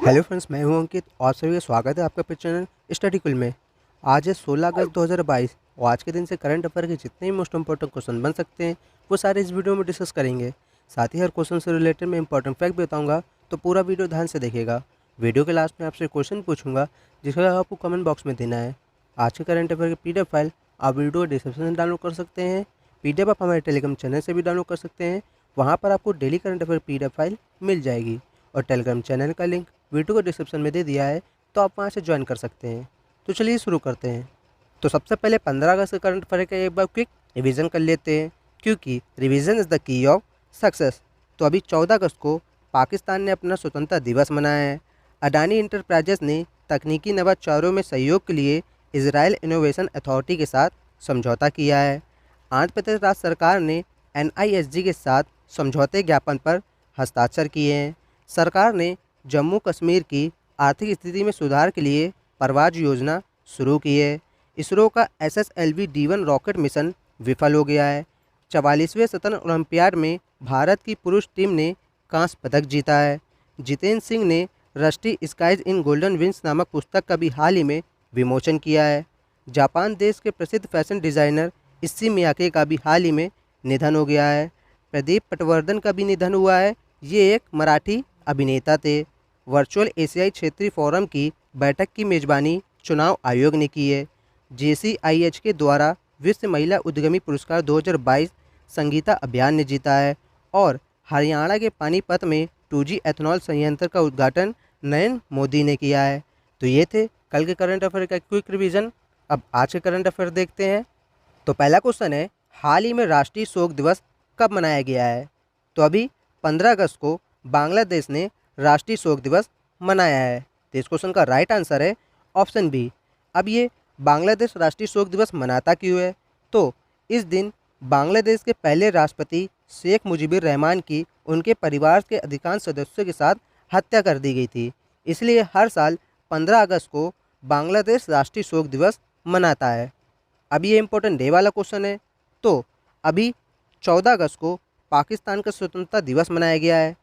Hello friends, मैं हूं अंकित और सभी का स्वागत है आपका अपने चैनल स्टडी कुल में। आज है 16 अगस्त 2022 और आज के दिन से करंट अफेयर के जितने भी मोस्ट इंपॉर्टेंट क्वेश्चन बन सकते हैं वो सारे इस वीडियो में डिस्कस करेंगे। साथ ही हर क्वेश्चन से रिलेटेड मैं इंपॉर्टेंट फैक्ट भी बताऊँगा, तो पूरा वीडियो ध्यान से देखिएगा। वीडियो के लास्ट में आपसे क्वेश्चन पूछूंगा जिसका आपको कमेंट बॉक्स में देना है। आज के करंट अफेयर की PDF फाइल आप वीडियो डिस्क्रिप्शन से डाउनलोड कर सकते हैं। PDF आप हमारे टेलीग्राम चैनल से भी डाउनलोड कर सकते हैं। वहाँ पर आपको daily current affair PDF file मिल जाएगी और टेलीग्राम चैनल का लिंक वीडियो को डिस्क्रिप्शन में दे दिया है, तो आप वहाँ से ज्वाइन कर सकते हैं। तो चलिए शुरू करते हैं। तो सबसे पहले 15 अगस्त के करंट अफेयर का एक बार क्विक रिवीजन कर लेते हैं, क्योंकि revision is the key of success. तो अभी 14 अगस्त को पाकिस्तान ने अपना स्वतंत्रता दिवस मनाया है। अडानी इंटरप्राइजेस ने तकनीकी नवाचारों में सहयोग के लिए इजराइल इनोवेशन अथॉरिटी के साथ समझौता किया है। आंध्र प्रदेश राज्य सरकार ने NISG के साथ समझौते ज्ञापन पर हस्ताक्षर किए हैं। सरकार ने जम्मू कश्मीर की आर्थिक स्थिति में सुधार के लिए परवाज योजना शुरू की है। इसरो का SSLV D1 रॉकेट मिशन विफल हो गया है। 44वें शतरंज ओलंपियाड में भारत की पुरुष टीम ने कांस्य पदक जीता है। जितेंद्र सिंह ने रस्टी स्काइज इन गोल्डन विंग्स नामक पुस्तक का भी हाल ही में विमोचन किया है। जापान देश के प्रसिद्ध फैशन डिज़ाइनर इस्सी मियाके का भी हाल ही में निधन हो गया है। प्रदीप पटवर्धन का भी निधन हुआ है। ये एक मराठी अभिनेता थे। वर्चुअल एशियाई क्षेत्रीय फोरम की बैठक की मेज़बानी चुनाव आयोग ने की है। JCIH के द्वारा विश्व महिला उद्यमी पुरस्कार 2022 संगीता अभियान ने जीता है। और हरियाणा के पानीपत में 2G एथनॉल संयंत्र का उद्घाटन नरेंद्र मोदी ने किया है। तो ये थे कल के करंट अफेयर का क्विक रिवीजन। अब आज के करंट अफेयर देखते हैं। तो पहला क्वेश्चन है, हाल ही में राष्ट्रीय शोक दिवस कब मनाया गया है? तो अभी 15 अगस्त को बांग्लादेश ने राष्ट्रीय शोक दिवस मनाया है। तो इस क्वेश्चन का राइट आंसर है ऑप्शन बी। अब ये बांग्लादेश राष्ट्रीय शोक दिवस मनाता क्यों है? तो इस दिन बांग्लादेश के पहले राष्ट्रपति शेख मुजीबुर रहमान की उनके परिवार के अधिकांश सदस्यों के साथ हत्या कर दी गई थी। इसलिए हर साल 15 अगस्त को बांग्लादेश राष्ट्रीय शोक दिवस मनाता है। अब ये इम्पोर्टेंट डे वाला क्वेश्चन है। तो अभी 14 अगस्त को पाकिस्तान का स्वतंत्रता दिवस मनाया गया है।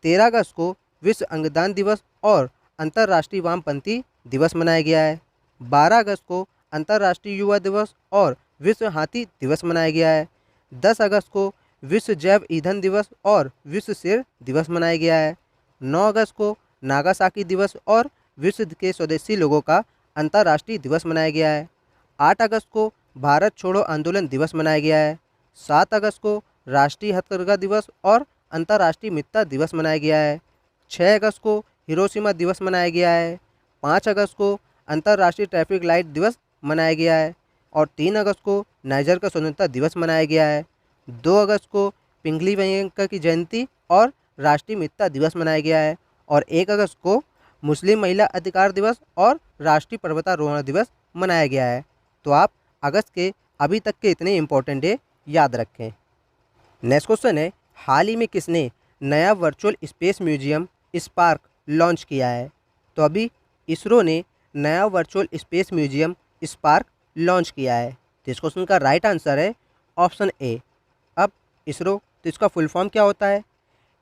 13 अगस्त को विश्व अंगदान दिवस और अंतर्राष्ट्रीय वामपंथी दिवस मनाया गया है। 12 अगस्त को अंतर्राष्ट्रीय युवा दिवस और विश्व हाथी दिवस मनाया गया है। 10 अगस्त को विश्व जैव ईंधन दिवस और विश्व शेर दिवस मनाया गया है। 9 अगस्त को नागासाकी दिवस और विश्व के स्वदेशी लोगों का अंतर्राष्ट्रीय दिवस मनाया गया है। 8 अगस्त को भारत छोड़ो आंदोलन दिवस मनाया गया है। 7 अगस्त को राष्ट्रीय हथकरघा दिवस और अंतर्राष्ट्रीय मित्रता दिवस मनाया गया है। 6 अगस्त को हिरोशिमा दिवस मनाया गया है। 5 अगस्त को अंतर्राष्ट्रीय ट्रैफिक लाइट दिवस मनाया गया है। और 3 अगस्त को नाइजर का स्वतंत्रता दिवस मनाया गया है। 2 अगस्त को पिंगली वेंकैया की जयंती और राष्ट्रीय मित्रता दिवस मनाया गया है। और 1 अगस्त को मुस्लिम महिला अधिकार दिवस और राष्ट्रीय पर्वतारोहण दिवस मनाया गया है। तो आप अगस्त के अभी तक के इतने इंपॉर्टेंट डे याद रखें। नेक्स्ट क्वेश्चन है, हाल ही में किसने नया virtual space museum spark launch किया है? तो अभी इसरो ने नया virtual space museum spark launch किया है। तो इस क्वेश्चन का राइट आंसर है ऑप्शन ए। अब इसरो, तो इसका फुल फॉर्म क्या होता है?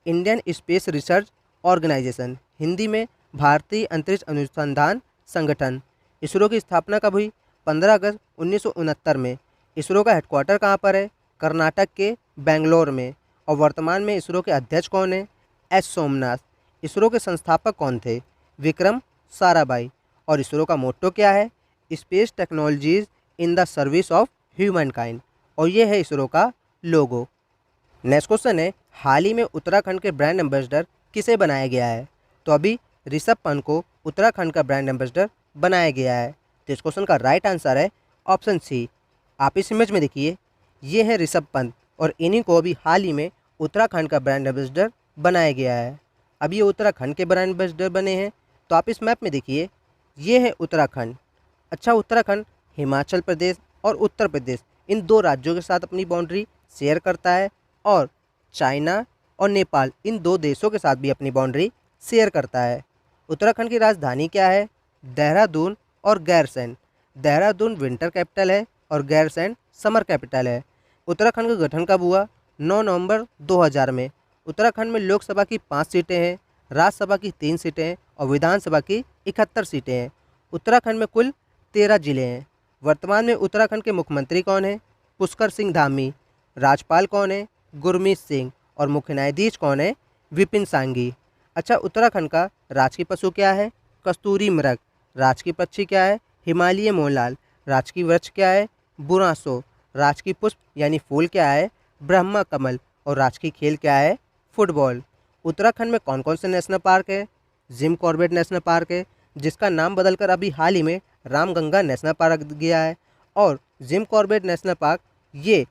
Indian space research organisation, Hindi में भारतीय अंतरिक्ष अनुसंधान संगठन। इसरो की स्थापना कब हुई? 15 अगस्त 1969 में। इसरो का हेडक्वार्टर कहाँ पर है? कर्नाटक के बेंगलोर में। और वर्तमान में इसरो के अध्यक्ष कौन है? एस सोमनाथ। इसरो के संस्थापक कौन थे? विक्रम साराभाई। और इसरो का मोट्टो क्या है? Space technologies in the service of human kind. और ये है इसरो का लोगो। नेक्स्ट क्वेश्चन है, हाल ही में उत्तराखंड के ब्रांड एम्बेसडर किसे बनाया गया है? तो अभी ऋषभ पंत को उत्तराखंड का ब्रांड एम्बेसडर बनाया गया है। तो इस क्वेश्चन का राइट आंसर है ऑप्शन सी। आप इस इमेज में देखिए, ये है ऋषभ पंत और इन्हीं को अभी हाल ही में उत्तराखंड का ब्रांड एम्बेसडर बनाया गया है। अब ये उत्तराखंड के ब्रांड एम्बेसडर बने हैं। तो आप इस मैप में देखिए, ये है उत्तराखंड। अच्छा, उत्तराखंड हिमाचल प्रदेश और उत्तर प्रदेश इन दो राज्यों के साथ अपनी बाउंड्री शेयर करता है और चाइना और नेपाल इन दो देशों के साथ भी अपनी बाउंड्री शेयर करता है। उत्तराखंड की राजधानी क्या है? देहरादून और गैरसैंण। देहरादून विंटर कैपिटल है और गैरसैंण समर कैपिटल है। उत्तराखंड का गठन कब हुआ? 9 नवंबर 2000 में। उत्तराखंड में लोकसभा की 5 सीटें हैं, राज्यसभा की 3 सीटें हैं और विधानसभा की 71 सीटें हैं। उत्तराखंड में कुल 13 जिले हैं। वर्तमान में उत्तराखंड के मुख्यमंत्री कौन है? पुष्कर सिंह धामी। राज्यपाल कौन है? गुरमीत सिंह। और मुख्य न्यायाधीश कौन है? विपिन सांघी। अच्छा, उत्तराखंड का राजकीय पशु क्या है? कस्तूरी मृग। राजकीय पक्षी क्या है? हिमालयी मोरलाल। राजकीय वृक्ष क्या है? बुरांसो। राजकीय पुष्प यानी फूल क्या है? ब्रह्मा कमल। और राजकीय खेल क्या है? फुटबॉल। उत्तराखंड में कौन कौन से नेशनल पार्क है? जिम कॉर्बेट नेशनल पार्क है, जिसका नाम बदलकर अभी हाल ही में रामगंगा नेशनल पार्क गया है। और जिम कॉर्बेट नेशनल पार्क ये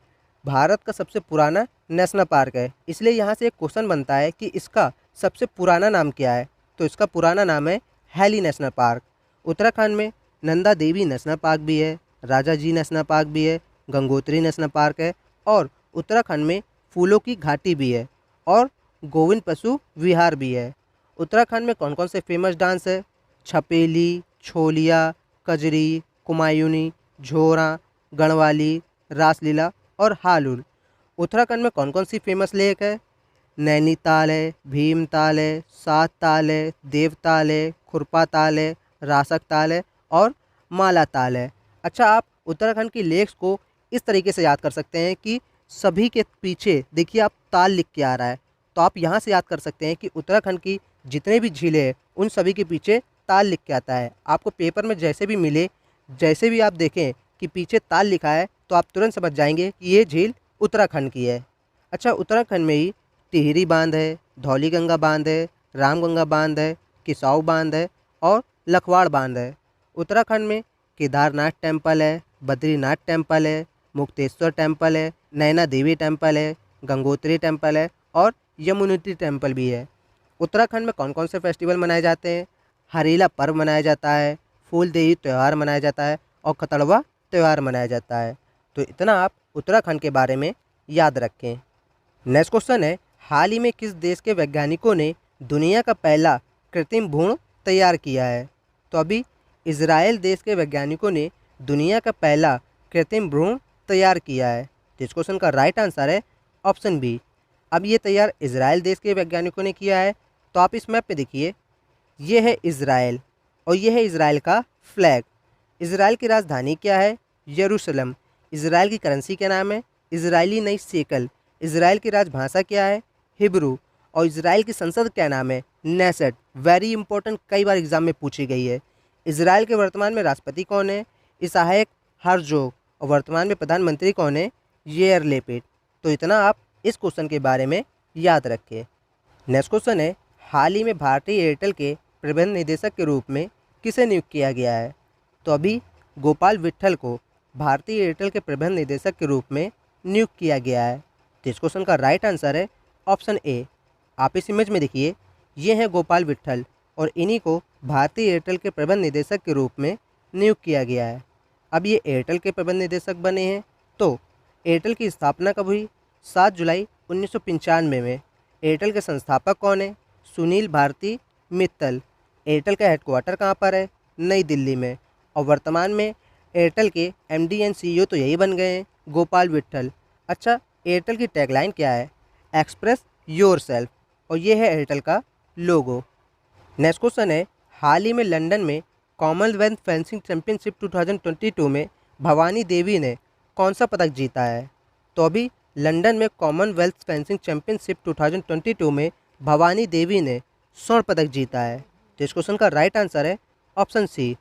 भारत का सबसे पुराना नेशनल पार्क है। इसलिए यहाँ से एक क्वेश्चन बनता है कि इसका सबसे पुराना नाम क्या है? तो इसका पुराना नाम है हैली नेशनल पार्क। उत्तराखंड में नंदा देवी नेशनल पार्क भी है, राजा जी नेशनल पार्क भी है, गंगोत्री नेशनल पार्क है और उत्तराखंड में फूलों की घाटी भी है और गोविंद पशु विहार भी है। उत्तराखंड में कौन कौन से फेमस डांस है? छपेली, छोलिया, कजरी, कुमायूनी, झोरा, गढ़वाली, रासलीला और हालुल। उत्तराखंड में कौन कौन सी फेमस लेक है? नैनीताल है, भीमताल है, सात ताल है, देवताल है, खुरपा ताल है, रासक ताल है और माला ताल है। अच्छा, आप उत्तराखंड की लेक्स को इस तरीके से याद कर सकते हैं कि सभी के पीछे देखिए आप ताल लिख के आ रहा है, तो आप यहाँ से याद कर सकते हैं कि उत्तराखंड की जितने भी झीलें हैं उन सभी के पीछे ताल लिख के आता है। आपको पेपर में जैसे भी मिले, जैसे भी आप देखें कि पीछे ताल लिखा है, तो आप तुरंत समझ जाएंगे कि ये झील उत्तराखंड की है। अच्छा, उत्तराखंड में ही टिहरी बांध है, धौलीगंगा बांध है, रामगंगा बांध है, किसाऊ बांध है और लखवाड़ बांध है। उत्तराखंड में केदारनाथ टेम्पल है, बद्रीनाथ टेम्पल है, मुक्तेश्वर टेम्पल है, नैना देवी टेम्पल है, गंगोत्री टेम्पल है और यमुनोत्री टेम्पल भी है। उत्तराखंड में कौन कौन से फेस्टिवल मनाए जाते हैं? हरेला पर्व मनाया जाता है, फूलदेही त्यौहार मनाया जाता है और खतड़वा त्यौहार मनाया जाता है। तो इतना आप उत्तराखंड के बारे में याद रखें। नेक्स्ट क्वेश्चन है, हाल ही में किस देश के वैज्ञानिकों ने दुनिया का पहला कृत्रिम भ्रूण तैयार किया है? तो अभी इजराइल देश के वैज्ञानिकों ने दुनिया का पहला कृत्रिम भ्रूण तैयार किया है। तो इस क्वेश्चन का राइट आंसर है ऑप्शन बी। अब ये तैयार इजराइल देश के वैज्ञानिकों ने किया है। तो आप इस मैप पे देखिए, ये है इजराइल और ये है इजराइल का फ्लैग। इजराइल की राजधानी क्या है? यरूशलेम। इजराइल की करेंसी क्या नाम है? इजरायली नई शेकल। इजराइल की राजभाषा क्या है? हिब्रू। और इजराइल की संसद क्या नाम है? नेसेट। वेरी इंपॉर्टेंट, कई बार एग्जाम में पूछी गई है। इजराइल के वर्तमान में राष्ट्रपति कौन है? इसहाक हर्जोग। और वर्तमान में प्रधानमंत्री कौन है? Yair Lapid. तो इतना आप इस क्वेश्चन के बारे में याद रखें। नेक्स्ट क्वेश्चन है, हाल ही में भारतीय एयरटेल के प्रबंध निदेशक के रूप में किसे नियुक्त किया गया है? तो अभी गोपाल विट्ठल को भारतीय एयरटेल के प्रबंध निदेशक के रूप में नियुक्त किया गया है। तो इस क्वेश्चन का राइट आंसर है ऑप्शन ए। आप इस इमेज में देखिए, ये हैं गोपाल विट्ठल और इन्हीं को भारतीय एयरटेल के प्रबंध निदेशक के रूप में नियुक्त किया गया है। अब ये एयरटेल के प्रबंध निदेशक बने हैं। तो एयरटेल की स्थापना कब हुई? 7 जुलाई 1995 में। एयरटेल के संस्थापक कौन है? सुनील भारती मित्तल। एयरटेल का हेडक्वार्टर कहाँ पर है? नई दिल्ली में। और वर्तमान में एयरटेल के एमडी एंड सीईओ तो यही बन गए हैं, गोपाल विट्ठल। अच्छा, एयरटेल की टैगलाइन क्या है? Express yourself. और ये है एयरटेल का लोगो। नेक्स्ट क्वेश्चन है, हाल ही में लंदन में कॉमनवेल्थ फेंसिंग चैंपियनशिप 2022 में भवानी देवी ने कौन सा पदक जीता है? तो अभी लंदन में कॉमनवेल्थ फेंसिंग चैंपियनशिप 2022 में भवानी देवी ने स्वर्ण पदक जीता है। तो इस क्वेश्चन का राइट आंसर है ऑप्शन सी।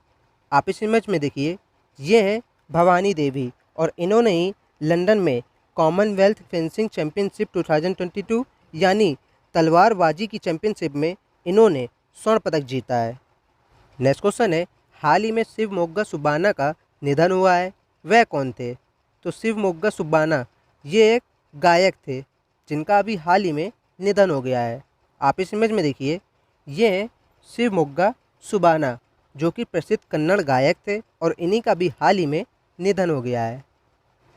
आप इस इमेज में देखिए, ये है भवानी देवी और इन्होंने ही लंदन में कॉमनवेल्थ फेंसिंग चैंपियनशिप 2022 यानी तलवारबाजी की चैंपियनशिप में इन्होंने स्वर्ण पदक जीता है। नेक्स्ट क्वेश्चन है, हाल ही में शिव मोग्गा सुब्बाना का निधन हुआ है, वह कौन थे? तो शिव मोग्गा सुब्बाना ये एक गायक थे जिनका अभी हाल ही में निधन हो गया है। आप इस इमेज में देखिए, ये हैं शिव मोग्गा सुब्बाना जो कि प्रसिद्ध कन्नड़ गायक थे और इन्हीं का भी हाल ही में निधन हो गया है।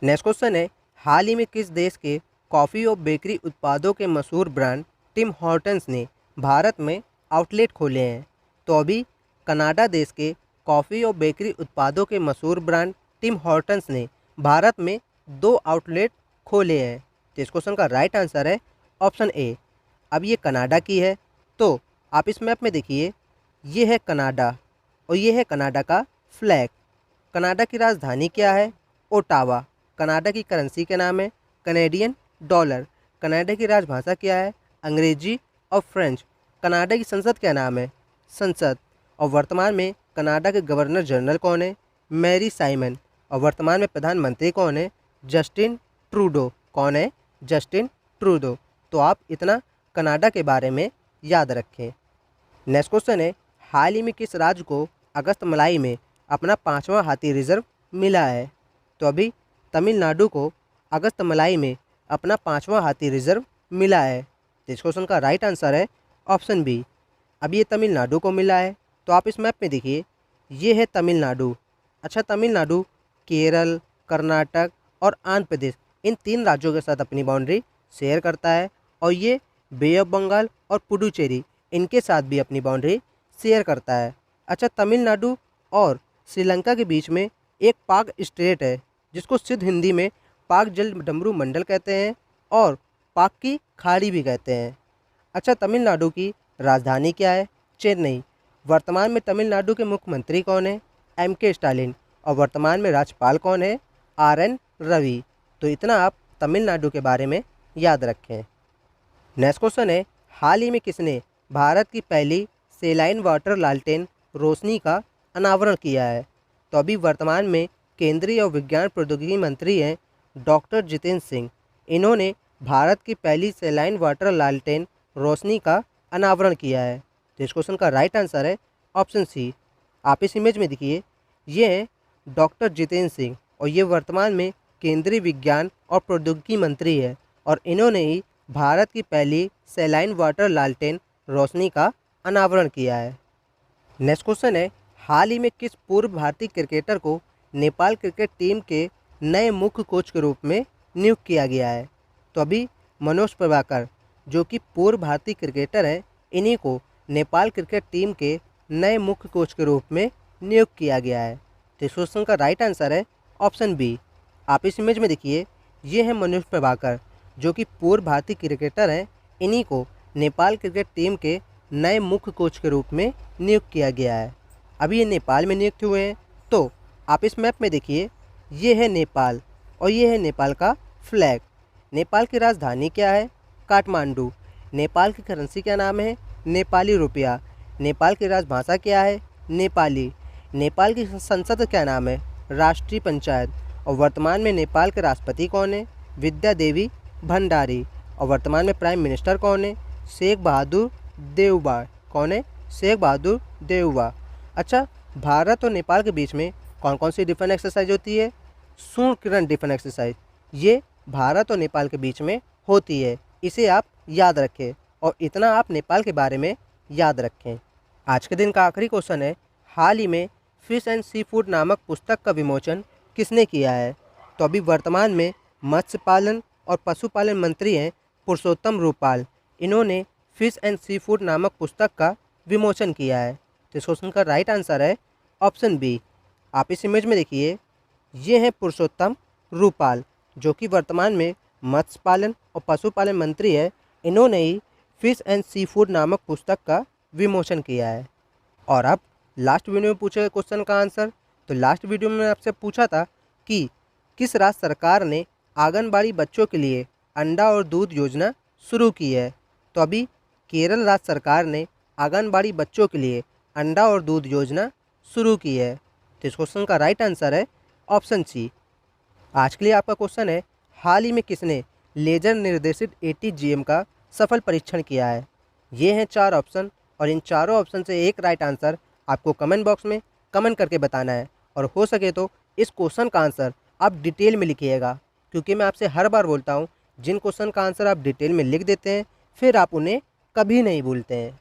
नेक्स्ट क्वेश्चन है, हाल ही में किस देश के कॉफ़ी और बेकरी उत्पादों के मशहूर ब्रांड टिम हॉर्टन्स ने भारत में आउटलेट खोले हैं? तो अभी कनाडा देश के कॉफ़ी और बेकरी उत्पादों के मशहूर ब्रांड टिम हॉर्टन्स ने भारत में 2 आउटलेट खोले हैं। तो इस क्वेश्चन का राइट आंसर है ऑप्शन ए। अब ये कनाडा की है। तो आप इस मैप में देखिए, ये है कनाडा और ये है कनाडा का फ्लैग। कनाडा की राजधानी क्या है? ओटावा। कनाडा की करेंसी क्या नाम है? Canadian dollar. कनाडा की राजभाषा क्या है? अंग्रेजी और फ्रेंच। कनाडा की संसद क्या नाम है? संसद। और वर्तमान में कनाडा के गवर्नर जनरल कौन है? Mary Simon. और वर्तमान में प्रधानमंत्री कौन है? Justin Trudeau. कौन है? Justin Trudeau. तो आप इतना कनाडा के बारे में याद रखें। नेक्स्ट क्वेश्चन है, हाल ही में किस राज्य को अगस्त मलाई में अपना 5वां हाथी रिजर्व मिला है? तो अभी तमिलनाडु को अगस्त मलाई में अपना 5वां हाथी रिजर्व मिला है। तो इस क्वेश्चन का राइट आंसर है ऑप्शन बी। अब ये तमिलनाडु को मिला है, तो आप इस मैप में देखिए, ये है तमिलनाडु। अच्छा, तमिलनाडु केरल, कर्नाटक और आंध्र प्रदेश इन 3 राज्यों के साथ अपनी बाउंड्री शेयर करता है, और ये बे ऑफ बंगाल और पुडुचेरी इनके साथ भी अपनी बाउंड्री शेयर करता है। अच्छा, तमिलनाडु और श्रीलंका के बीच में एक पाक स्ट्रेट है, जिसको सिद्ध हिंदी में पाक जल डमरू मंडल कहते हैं और पाक की खाड़ी भी कहते हैं। अच्छा, तमिलनाडु की राजधानी क्या है? चेन्नई। वर्तमान में तमिलनाडु के मुख्यमंत्री कौन है? एम.के. स्टालिन। और वर्तमान में राज्यपाल कौन है? आर.एन. रवि। तो इतना आप तमिलनाडु के बारे में याद रखें। नेक्स्ट क्वेश्चन है, हाल ही में किसने भारत की पहली सेलाइन वाटर लालटेन रोशनी का अनावरण किया है? तो अभी वर्तमान में केंद्रीय और विज्ञान प्रौद्योगिकी मंत्री हैं डॉक्टर जितेंद्र सिंह। इन्होंने भारत की पहली सेलाइन वाटर लालटेन रोशनी का अनावरण किया है। तो इस क्वेश्चन का राइट आंसर है ऑप्शन सी। आप इस इमेज में देखिए, ये हैं डॉक्टर जितेंद्र सिंह और ये वर्तमान में केंद्रीय विज्ञान और प्रौद्योगिकी मंत्री है, और इन्होंने ही भारत की पहली सेलाइन वाटर लालटेन रोशनी का अनावरण किया है। नेक्स्ट क्वेश्चन है, हाल ही में किस पूर्व भारतीय क्रिकेटर को नेपाल क्रिकेट टीम के नए मुख्य कोच के रूप में नियुक्त किया गया है? तो अभी मनोज प्रभाकर, जो कि पूर्व भारतीय क्रिकेटर हैं, इन्हीं को नेपाल क्रिकेट टीम के नए मुख्य कोच के रूप में नियुक्त किया गया है। तो इस क्वेश्चन का राइट आंसर है ऑप्शन बी। आप इस इमेज में देखिए, ये है मनोज प्रभाकर, जो कि पूर्व भारतीय क्रिकेटर हैं, इन्हीं को नेपाल क्रिकेट टीम के नए मुख्य कोच के रूप में नियुक्त किया गया है। अभी ये नेपाल में नियुक्त हुए हैं। तो आप इस मैप में देखिए, ये है नेपाल और ये है नेपाल का फ्लैग। नेपाल की राजधानी क्या है? काठमांडू। नेपाल की करेंसी क्या नाम है? नेपाली रुपया। नेपाल की राजभाषा क्या है? नेपाली। नेपाल की संसद क्या नाम है? राष्ट्रीय पंचायत। और वर्तमान में नेपाल के राष्ट्रपति कौन है? विद्या देवी भंडारी। और वर्तमान में प्राइम मिनिस्टर कौन है? शेख बहादुर देउबा। कौन है? शेख बहादुर देउबा। अच्छा, भारत और नेपाल के बीच में कौन कौन सी डिफेंस एक्सरसाइज होती है? सूर्य किरण डिफेंस एक्सरसाइज, ये भारत और नेपाल के बीच में होती है। इसे आप याद रखें और इतना आप नेपाल के बारे में याद रखें। आज के दिन का आखिरी क्वेश्चन है, हाल ही में फिश एंड सी फूड नामक पुस्तक का विमोचन किसने किया है? तो अभी वर्तमान में मत्स्य पालन और पशुपालन मंत्री हैं पुरुषोत्तम रूपाल। इन्होंने फिश एंड सी फूड नामक पुस्तक का विमोचन किया है। तो इस क्वेश्चन का राइट आंसर है ऑप्शन बी। आप इस इमेज में देखिए, ये हैं पुरुषोत्तम रूपाल, जो कि वर्तमान में मत्स्य पालन और पशुपालन मंत्री है। इन्होंने ही फिश एंड सी फूड नामक पुस्तक का विमोचन किया है। और अब लास्ट वीडियो में पूछे गए क्वेश्चन का आंसर। तो लास्ट वीडियो में आपसे पूछा था कि किस राज्य सरकार ने आंगनबाड़ी बच्चों के लिए अंडा और दूध योजना शुरू की है? तो अभी केरल राज्य सरकार ने आंगनबाड़ी बच्चों के लिए अंडा और दूध योजना शुरू की है। तो इस क्वेश्चन का राइट आंसर है ऑप्शन सी। आज के लिए आपका क्वेश्चन है, हाल ही में किसने लेजर निर्देशित ATGM का सफल परीक्षण किया है? ये हैं 4 ऑप्शन और इन चारों ऑप्शन से एक राइट आंसर आपको कमेंट बॉक्स में कमेंट करके बताना है। और हो सके तो इस क्वेश्चन का आंसर आप डिटेल में लिखिएगा, क्योंकि मैं आपसे हर बार बोलता हूँ, जिन क्वेश्चन का आंसर आप डिटेल में लिख देते हैं फिर आप उन्हें कभी नहीं भूलते हैं।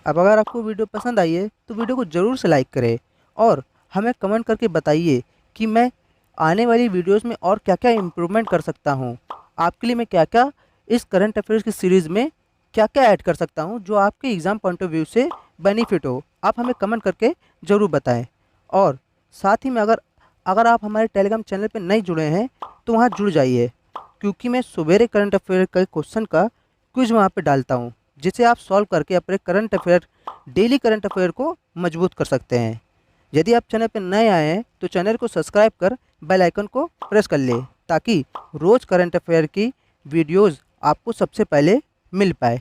अब अगर आपको वीडियो पसंद आई है तो वीडियो को ज़रूर से लाइक करें और हमें कमेंट करके बताइए कि मैं आने वाली वीडियोस में और क्या क्या इम्प्रूवमेंट कर सकता हूँ। आपके लिए मैं क्या क्या इस करंट अफेयर्स की सीरीज़ में क्या क्या ऐड कर सकता हूँ जो आपके एग्ज़ाम पॉइंट ऑफ व्यू से बेनिफिट हो। आप हमें कमेंट करके ज़रूर बताएं। और साथ ही में अगर आप हमारे टेलीग्राम चैनल पर नहीं जुड़े हैं तो वहाँ जुड़ जाइए, क्योंकि मैं सवेरे करंट अफेयर के क्वेश्चन का क्विज वहाँ पर डालता हूँ, जिसे आप सॉल्व करके अपने current affair, daily current affair को मजबूत कर सकते हैं। यदि आप चैनल पर नए आए हैं तो चैनल को सब्सक्राइब कर बेल आइकन को प्रेस कर ले, ताकि रोज़ करंट अफेयर की वीडियोज़ आपको सबसे पहले मिल पाए।